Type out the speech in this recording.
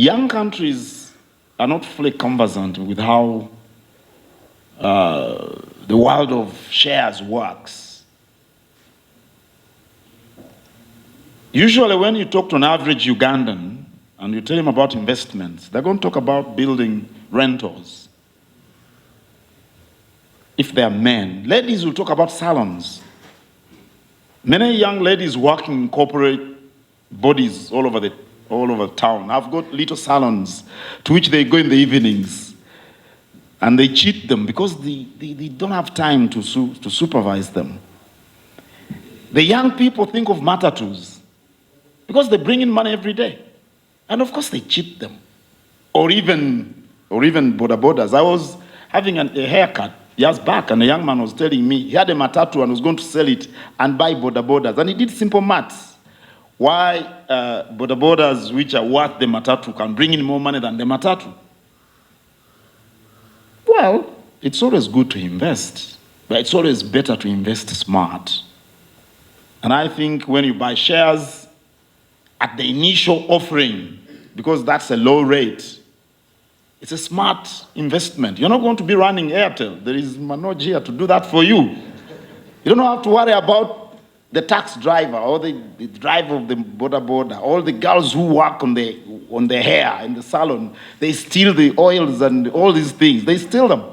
young countries are not fully conversant with how the world of shares works. Usually when you talk to an average Ugandan and you tell him about investments, they're going to talk about building rentals. If they're men, ladies will talk about salons. Many young ladies working in corporate bodies all over town have got little salons to which they go in the evenings, and they cheat them because they don't have time to supervise them. The young people think of matatus because they bring in money every day, and of course they cheat them, or even boda bodas. I was having a haircut years back, and a young man was telling me he had a matatu and was going to sell it and buy boda bodas, and he did simple maths. Why boda bodas, which are worth the matatu, can bring in more money than the matatu? Well, it's always good to invest, but it's always better to invest smart. And I think when you buy shares at the initial offering, because that's a low rate, it's a smart investment. You're not going to be running Airtel. There is Manoj here to do that for you. You don't have to worry about the tax driver or the driver of the boda. All the girls who work on the hair in the salon, they steal the oils and all these things. They steal them.